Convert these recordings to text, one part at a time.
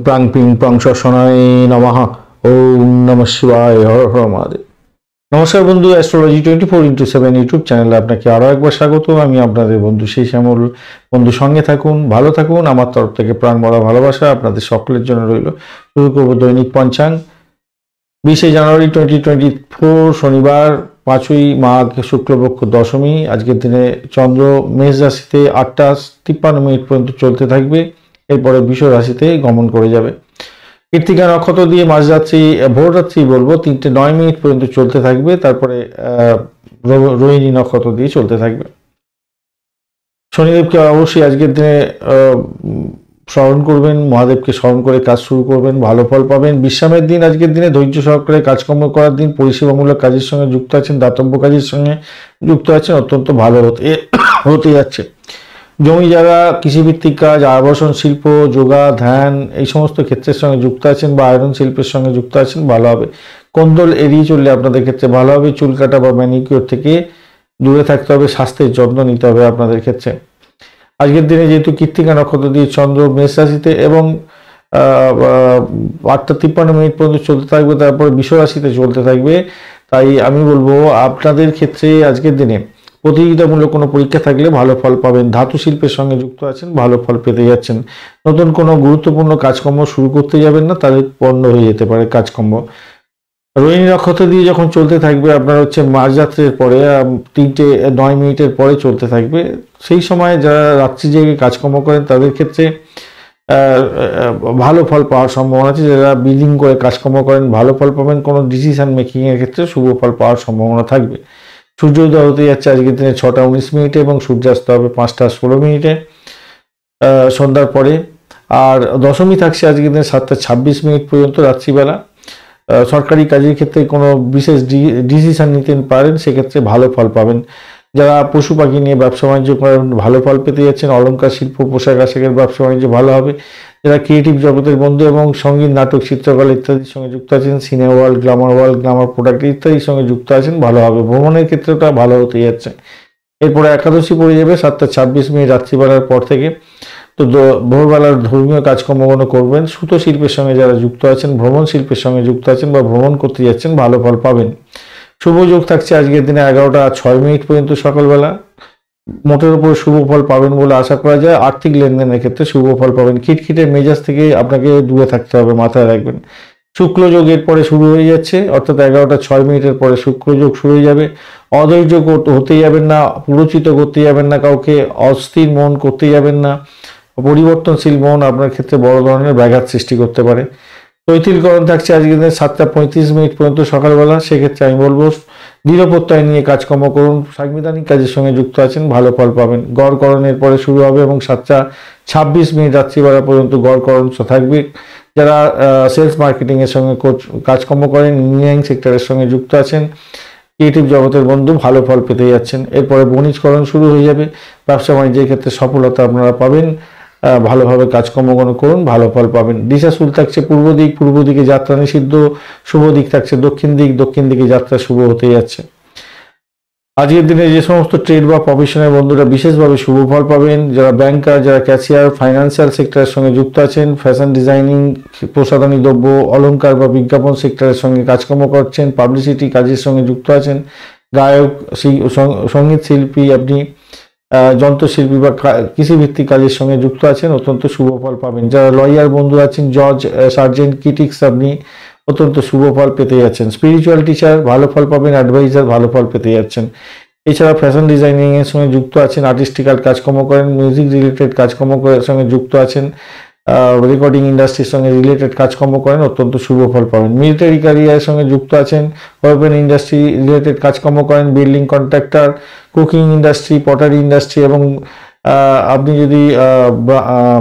প্রাং ping prong শনায় নমঃ। ওম নমঃ শিবায়, হর হর মহাদেব। নমস্কার বন্ধু, অ্যাস্ট্রোলজি 24x7 ইউটিউব চ্যানেলে আপনাকে আরও একবার স্বাগত। আমি আপনাদের বন্ধু সেই শ্যামল। বন্ধু সঙ্গে থাকুন, ভালো থাকুন। আমার তরফ থেকে প্রাণ ভরা ভালোবাসা আপনাদের সকলের জন্য রইল। শুরু করবো দৈনিক পঞ্চাঙ্গ। 20 জানুয়ারি 2024 শনিবার, 5ই মাঘ, শুক্লপক্ষ দশমী। আজকের দিনে চন্দ্র মেষ রাশিতে 8:53 পর্যন্ত চলতে থাকবে, এরপরে বৃষ রাশিতে গমন করে যাবে। কৃত্তিকা নক্ষত্র দিয়ে মাঝরাত্রি ভোররাত্রি বলবো 3:09 পর্যন্ত চলতে থাকবে, তারপরে রোহিণী নক্ষত্র দিয়ে চলতে থাকবে। শনিদেবকে অবশ্যই আজকের দিনে স্মরণ করবেন, মহাদেবকে স্মরণ করে কাজ শুরু করবেন, ভালো ফল পাবেন। বিশ্রামের দিন আজকের দিনে, ধৈর্য সহকারে কাজকর্ম করার দিন। পরিষেবামূলক কাজের সঙ্গে যুক্ত আছেন, দাতব্য কাজের সঙ্গে যুক্ত আছেন, অত্যন্ত ভালো হতে যাচ্ছে। জমি জায়গা, কৃষিভিত্তিক কাজ, আবাসন শিল্প, যোগা, ধ্যান এই সমস্ত ক্ষেত্রের সঙ্গে যুক্ত আছেন বা আয়রন শিল্পের সঙ্গে যুক্ত আছেন, ভালো হবে। কোন্দল এড়িয়ে চললে আপনাদের ক্ষেত্রে ভালো হবে। চুল কাটা বা ম্যানিকিউর থেকে দূরে থাকতে হবে, স্বাস্থ্যের যত্ন নিতে হবে আপনাদের ক্ষেত্রে। আজকের দিনে যেহেতু কৃত্তিকা নক্ষত্র দিয়ে চন্দ্র মেষ রাশিতে এবং 8:53 পর্যন্ত চলতে থাকবে, তারপরে বৃষ রাশিতে চলতে থাকবে, তাই আমি বলবো আপনাদের ক্ষেত্রে আজকের দিনে প্রতিযোগিতামূলক কোনো পরীক্ষা থাকলে ভালো ফল পাবেন। ধাতু শিল্পের সঙ্গে যুক্ত আছেন, ভালো ফল পেতে যাচ্ছেন। নতুন কোনো গুরুত্বপূর্ণ কাজকর্ম শুরু করতে যাবেন না, তাদের পণ্ড হয়ে যেতে পারে কাজকর্ম। রোহিণী নক্ষত্র দিয়ে যখন চলতে থাকবে আপনার মাঝরাত্রের পরে 3:09 পরে চলতে থাকবে, সেই সময় যারা রাত্রি জেগে কাজকর্ম করেন তাদের ক্ষেত্রে ভালো ফল পাওয়ার সম্ভাবনা আছে। যারা বিল্ডিং করে কাজকর্ম করেন ভালো ফল পাবেন। কোনো ডিসিশন মেকিংয়ের ক্ষেত্রে শুভ ফল পাওয়ার সম্ভাবনা থাকবে। সূর্যোদয় হতে যাচ্ছে আজকের দিনে 6:19 এবং সূর্যাস্ত হবে 5:16 সন্ধ্যার পরে। আর দশমী থাকছে আজকের দিনে 7:26 পর্যন্ত রাত্রিবেলা। সরকারি কাজের ক্ষেত্রে কোনো বিশেষ ডিসিশন নিতে পারেন, সেক্ষেত্রে ভালো ফল পাবেন। যারা পশু পাখি নিয়ে ব্যবসা বাণিজ্য করেন ভালো ফল পেতে যাচ্ছেন। অলংকার শিল্প, পোশাক আশাকের ব্যবসা বাণিজ্য ভালো হবে। যারা ক্রিয়েটিভ জগতের বন্ধু এবং সঙ্গীত, নাটক, চিত্রকলা ইত্যাদির সঙ্গে যুক্ত আছেন, সিনেমা ওয়ার্ল্ড, গ্লামার প্রোডাক্ট ইত্যাদির সঙ্গে যুক্ত আছেন, ভালো হবে। ভ্রমণের ক্ষেত্রেটা ভালো হতে যাচ্ছে। এরপরে একাদশী পড়ে যাবে 7:26 রাত্রিবেলার পর থেকে। তো ভোরবেলার ধর্মীয় কাজকর্মগুলো করবেন। সুতো শিল্পের সঙ্গে যারা যুক্ত আছেন, ভ্রমণ শিল্পের সঙ্গে যুক্ত আছেন বা ভ্রমণ করতে যাচ্ছেন, ভালো ফল পাবেন। শুভ যোগ থাকছে আজকের দিনে 11:06 পর্যন্ত সকালবেলা। মোটের উপর শুভ ফল পাবেন বলে আশা করা যায়। আর্থিক লেনদেনের ক্ষেত্রে শুভ ফল পাবেন। খিটখিটে মেজাজ থেকে আপনাকে দূরে থাকতে হবে, মাথায় রাখবেন। শুক্ল যোগ এর পরে শুরু হয়ে যাচ্ছে, অর্থাৎ 11:06 পরে শুক্ল যোগ শুরু হয়ে যাবে। অধৈর্য হতে যাবেন না, পুরোচিত করতে যাবেন না কাউকে, অস্থির মন করতে যাবেন না। পরিবর্তনশীল মন আপনার ক্ষেত্রে বড় ধরনের ব্যাঘাত সৃষ্টি করতে পারে। তৈতিলকরণ থাকছে আজকের দিনে 7:35 পর্যন্ত সকালবেলা। সেক্ষেত্রে আমি বলবো দৃঢ় প্রত্যয় নিয়ে কাজকর্ম করুন। সাংবিধানিক কাজের সঙ্গে যুক্ত আছেন, ভালো ফল পাবেন। গড়করণের পরে শুরু হবে এবং 7:26 রাত্রিবেলা পর্যন্ত গড়করণ থাকবে। যারা সেলস মার্কেটিংয়ের সঙ্গে কাজকর্ম করেন, ইঞ্জিনিয়ারিং সেক্টরের সঙ্গে যুক্ত আছেন, ক্রিয়েটিভ জগতের বন্ধু, ভালো ফল পেতে যাচ্ছেন। এরপরে বণিজকরণ শুরু হয়ে যাবে। ব্যবসা বাণিজ্যের ক্ষেত্রে সফলতা আপনারা পাবেন। ভালোভাবে কাজকর্মগুলো করুন, ভালো ফল পাবেন। দিশাশুল থাকছে পূর্ব দিকে যাত্রা নিষিদ্ধ। শুভ দিক থাকছে দক্ষিণ দিকে যাত্রা শুভ হতে যাচ্ছে। আজকের দিনে যে সমস্ত ট্রেড বা প্রফেশনের বন্ধুরা বিশেষভাবে শুভ ফল পাবেন। যারা ব্যাংকার, যারা ক্যাশিয়ার, ফাইন্যান্সিয়াল সেক্টরের সঙ্গে যুক্ত আছেন, ফ্যাশন ডিজাইনিং, প্রসাধনী দ্রব্য, অলংকার বা বিজ্ঞাপন সেক্টরের সঙ্গে কাজকর্ম করছেন, পাবলিসিটি কাজের সঙ্গে যুক্ত আছেন, গায়ক, সঙ্গীত শিল্পী, আপনি যন্ত্রশিল্পী বা কৃষিভিত্তিক কাজের সঙ্গে যুক্ত আছেন, অত্যন্ত শুভ ফল পাবেন। যারা লয়ার বন্ধু আছেন, জজ, সার্জেন্ট, ক্রিটিক্স, আপনি অত্যন্ত শুভ ফল পেতে যাচ্ছেন। স্পিরিচুয়াল টিচার ভালো ফল পাবেন, অ্যাডভাইজার ভালো ফল পেতে যাচ্ছেন। এছাড়া ফ্যাশন ডিজাইনিং এর সঙ্গে যুক্ত আছেন, আর্টিস্টিক্যাল কাজকর্ম করেন, মিউজিক রিলেটেড কাজকর্ম সঙ্গে যুক্ত আছেন, রেকর্ডিং ইন্ডাস্ট্রির সঙ্গে রিলেটেড কাজকর্ম করেন, অত্যন্ত শুভ ফল পাবেন। মিলিটারি ক্যারিয়ারের সঙ্গে যুক্ত আছেন, ওয়েপন ইন্ডাস্ট্রি রিলেটেড কাজকর্ম করেন, building contractor, cooking industry, pottery industry এবং আপনি যদি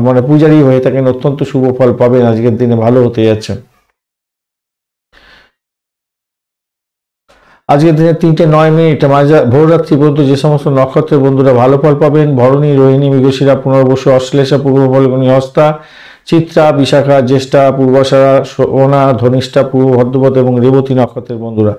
মানে পূজারি হয়ে থাকেন, অত্যন্ত শুভ ফল পাবেন। আজকের দিনে ভালো হতে যাচ্ছে। আজকের দিনে 3:09 ভোররাত্রি পর্যন্ত যে সমস্ত নক্ষত্রের বন্ধুরা ভালো ফল পাবেন: ভরণী, রোহিণী, মৃগশিরা, পুনর্বসু, অশ্লেষা, পূর্ব ফল্গুনী, হস্তা, চিত্রা, বিশাখা, জ্যেষ্ঠা, পূর্বাষাঢ়া, শ্রবণা, ধনিষ্ঠা, পূর্ব ভাদ্রপদ এবং রেবতী নক্ষত্রের বন্ধুরা।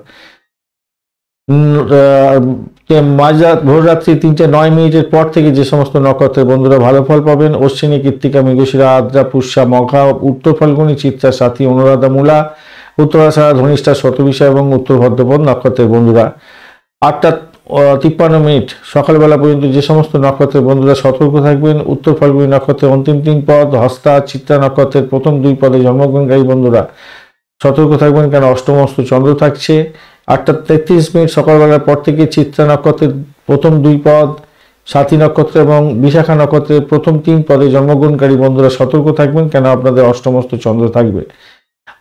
মাঝরাত ভোররাত্রি 3:09 পর থেকে যে সমস্ত নক্ষত্রের বন্ধুরা ভালো ফল পাবেন: অশ্বিনী, কৃত্তিকা, মৃগশিরা, আদ্রা, পুষ্যা, মঘা, উত্তর ফাল্গুনী, চিত্রা, সাথী, অনুরাধা, মূলা, উত্তরাষাঢ়া, ধনিষ্ঠা, শতবিষা এবং উত্তর ভাদ্রপদ নক্ষত্রের বন্ধুরা। 8:53 সকালবেলা পর্যন্ত যে সমস্ত নক্ষত্রের বন্ধুরা সতর্ক থাকবেন: উত্তর ফাল্গুনী নক্ষত্রের অন্তিম 3 পদ, হস্তা, চিত্রা নক্ষত্রের প্রথম 2 পদে জন্মগ্রহণকারী বন্ধুরা সতর্ক থাকবেন, কেন অষ্টমস্ত চন্দ্র থাকছে। 8:33 সকালবেলার পর থেকে চিত্রা নক্ষত্রের প্রথম 2 পদ, সাথী নক্ষত্র এবং বিশাখা নক্ষত্রের প্রথম 3 পদে জন্মগ্রহণকারী বন্ধুরা সতর্ক থাকবেন, কেন আপনাদের অষ্টমস্ত চন্দ্র থাকবে।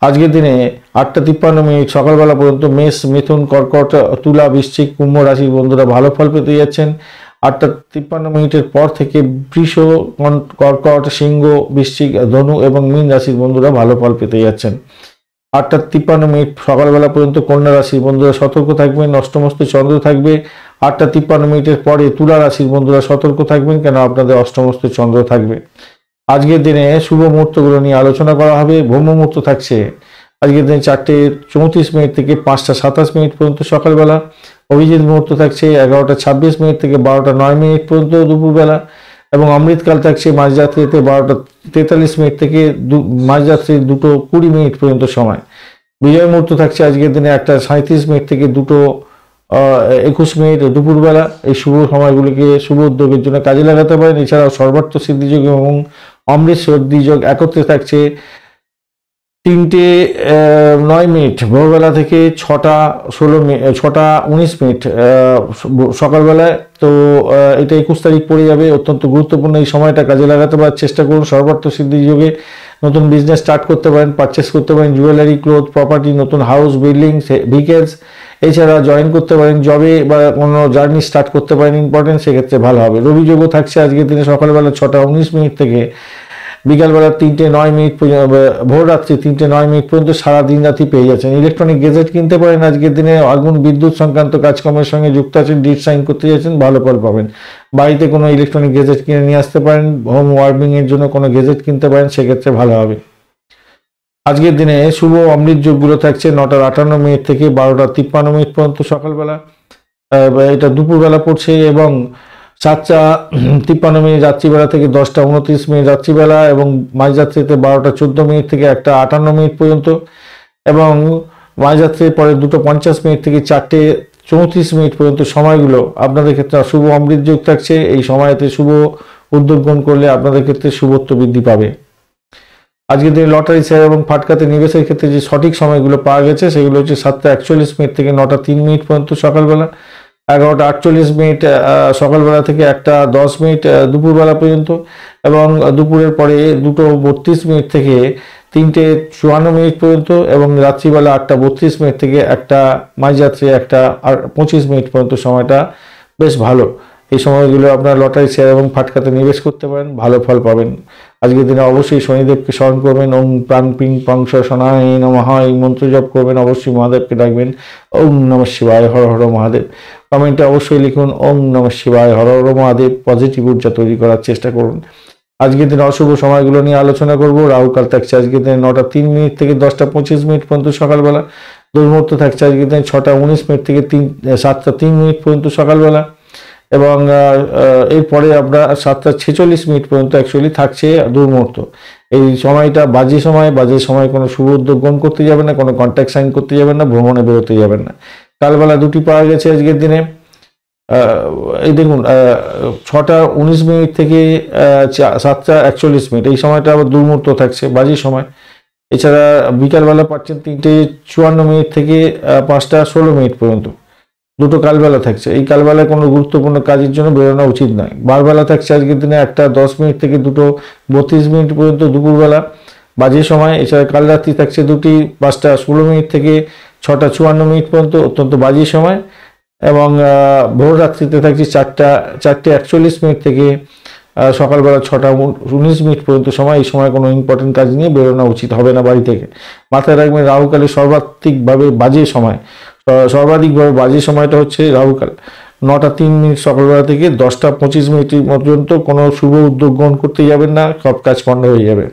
আজকের দিনে 8:53 সকালবেলা পর্যন্ত মেষ, মিথুন, কর্কট, তুলা, বৃশ্চিক, কুম্ভ রাশির বন্ধুরা ভালো ফল পেতে যাচ্ছেন। 8:53 পর থেকে বৃষ, কর্কট, সিংহ, বৃশ্চিক, ধনু এবং মীন রাশির বন্ধুরা ভালো ফল পেতে যাচ্ছেন। 8:53 সকালবেলা পর্যন্ত কন্যা রাশির বন্ধুরা সতর্ক থাকবেন, অষ্টমস্ত চন্দ্র থাকবে। 8:53 পরে তুলা রাশির বন্ধুরা সতর্ক থাকবেন, কেন আপনাদের অষ্টমস্ত চন্দ্র থাকবে। আজকের দিনে শুভ মুহূর্তগুলো নিয়ে আলোচনা করা হবে। ব্রহ্ম মুহূর্ত থাকছে আজকের দিনে 4:34 থেকে 5:27 পর্যন্ত সকালবেলা। অভিজিৎ মুহূর্ত থাকছে 11:26 থেকে 12:09 পর্যন্ত দুপুরবেলা, এবং অমৃতকাল থাকছে মাঝরাত্রিতে 12:43 থেকে মাঝরাত্রি 2:20 পর্যন্ত সময়। বিজয় মুহূর্ত থাকছে আজকের দিনে 1:37 থেকে 2:21 দুপুরবেলা। এই শুভ সময়গুলিকে শুভ উদ্যোগের জন্য কাজে লাগাতে পারেন। এছাড়াও সর্বার্থ সিদ্ধিযোগ এবং অমৃত সিদ্ধিযোগ একত্রে থাকছে 3:09 ভোরবেলা থেকে 6:19 সকালবেলায়। তো এটা 21 তারিখ পড়ে যাবে, অত্যন্ত গুরুত্বপূর্ণ এই সময়টা কাজে লাগাতে পারার চেষ্টা করুন। সর্বার্থ সিদ্ধিযোগে নতুন বিজনেস স্টার্ট করতে পারেন, পারচেস করতে পারেন জুয়েলারি, ক্লোথ, প্রপার্টি, নতুন হাউস, বিল্ডিং, ভেহিকেলস। এছাড়া জয়েন করতে পারেন জবে বা কোনো জার্নি স্টার্ট করতে পারেন ইম্পর্টেন্ট, সেক্ষেত্রে ভালো হবে। রবি যোগও থাকছে আজকের দিনে সকালবেলা 6:19 থেকে বিকালবেলা 3:09 পর্যন্ত, ভোররাত্রি 3:09 পর্যন্ত সারা দিন রাতি পেয়ে যাচ্ছেন। ইলেকট্রনিক গেজেট কিনতে পারেন আজকের দিনে। আগুন, বিদ্যুৎ সংক্রান্ত কাজকর্মের সঙ্গে যুক্ত আছেন, ডিড সাইন করতে যাচ্ছেন, ভালো ফল পাবেন। বাড়িতে কোনো ইলেকট্রনিক গেজেট কিনে নিয়ে আসতে পারেন, হোম ওয়ার্মিং এর জন্য কোনো গেজেট কিনতে পারেন, সেক্ষেত্রে ভালো হবে। আজকের দিনে শুভ অমৃত যোগগুলো থাকছে 9:58 থেকে 12:53 পর্যন্ত সকালবেলা, এটা দুপুরবেলা পড়ছে, এবং 7:53 রাত্রিবেলা থেকে 10:29 রাত্রিবেলা, এবং মাঝরাত্রিতে 12:14 থেকে 1:58 পর্যন্ত, এবং মাঝরাত্রির পরে 2:50 থেকে 4:34 পর্যন্ত সময়গুলো আপনাদের ক্ষেত্রে শুভ অমৃত যোগ থাকছে। এই সময়তে শুভ উদ্যোগ গ্রহণ করলে আপনাদের ক্ষেত্রে শুভত্ব বৃদ্ধি পাবে। আজকের দিনে লটারি শেয়ার এবং ফাটকাতে নিবেশের ক্ষেত্রে যে সঠিক সময়গুলো পাওয়া গেছে সেগুলো হচ্ছে 7:41 থেকে 9:03 পর্যন্ত সকালবেলা, 11:48 সকালবেলা থেকে 1:10 দুপুরবেলা পর্যন্ত, এবং দুপুরের পরে 2:32 থেকে 3:54 পর্যন্ত, এবং রাত্রিবেলা 8:32 থেকে মাঝরাত্রি 1:25 পর্যন্ত সময়টা বেশ ভালো। এই সময়গুলো আপনার লটারি শেয়ার এবং ফাটকাতে নিবেশ করতে পারেন, ভালো ফল পাবেন। আজকের দিনে অবশ্যই শনিদেবকে স্মরণ করবেন, ওম প্রাণ পিং পংস শনায় নমঃ এই মন্ত্র জপ করবেন, অবশ্যই মহাদেবকে ডাকবেন, ওম নমঃ শিবায়, হর হর মহাদেব। কমেন্টে অবশ্যই লিখুন ওম নমঃ শিবায়, হর হর মহাদেব। পজিটিভ ঊর্জা তৈরি করার চেষ্টা করুন। আজকের দিনে অশুভ সময়গুলো নিয়ে আলোচনা করব। রাহুকাল থাকছে আজকের দিনে 9:03 থেকে 10:25 পর্যন্ত সকালবেলা। দুর্মুহূর্ত থাকছে আজকের দিনে 6:19 থেকে 7:03 পর্যন্ত সকালবেলা, এবং এরপরে আমরা 7:46 পর্যন্ত অ্যাকচুয়ালি থাকছে দুর্মুহূর্ত। এই সময়টা বাজে সময় কোনো শুভ উদ্যোগ গ্রহণ করতে যাবেন না, কোনো কন্ট্যাক্ট সাইন করতে যাবেন না, ভ্রমণে বেরোতে যাবেন না। কালবেলা 2টি পাওয়া গেছে আজকের দিনে। এই দেখুন 6:19 থেকে 7:41 এই সময়টা আবার দুর্মুহূর্ত থাকছে, বাজে সময়। এছাড়া বিকালবেলা পাচ্ছেন 3:54 থেকে 5:16 পর্যন্ত, দুটো কালবেলা থাকছে। এই কালবেলায় কোনো গুরুত্বপূর্ণ কাজের জন্য বেরোনো উচিত নয়। বারবেলা থাকছে আজকের দিনে 1:10 থেকে 2:32 পর্যন্ত দুপুরবেলা, বাজে সময়। এছাড়া কাল রাত্রি থাকছে 2টি 5:16 থেকে 6:54 পর্যন্ত, অত্যন্ত বাজে সময়। এবং ভোর রাত্রিতে থাকছে 4:41 থেকে সকালবেলা 6:19 পর্যন্ত সময়। এই সময় কোনো ইম্পর্টেন্ট কাজ নিয়ে বেরোনো উচিত হবে না বাড়ি থেকে। মাথায় রাখবেন রাহুকালের সর্বাধিকভাবে বাজে সময়টা হচ্ছে রাহুকাল 9:03 সকালবেলা থেকে 10:25 পর্যন্ত। কোনো শুভ উদ্যোগ গ্রহণ করতে যাবেন না, সব কাজ পণ্ড হয়ে যাবে।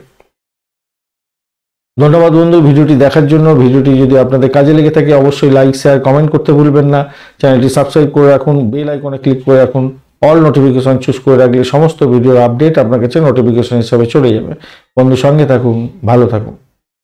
ধন্যবাদ বন্ধু ভিডিওটি দেখার জন্য। ভিডিওটি যদি আপনাদের কাজে লেগে থাকে অবশ্যই লাইক, শেয়ার, কমেন্ট করতে ভুলবেন না। চ্যানেলটি সাবস্ক্রাইব করে রাখুন, বেল আইকনে ক্লিক করে রাখুন। অল নোটিফিকেশন চুজ করে রাখলে সমস্ত ভিডিওর আপডেট আপনার কাছে নোটিফিকেশন হিসাবে চলে যাবে। বন্ধু সঙ্গে থাকুন, ভালো থাকুন।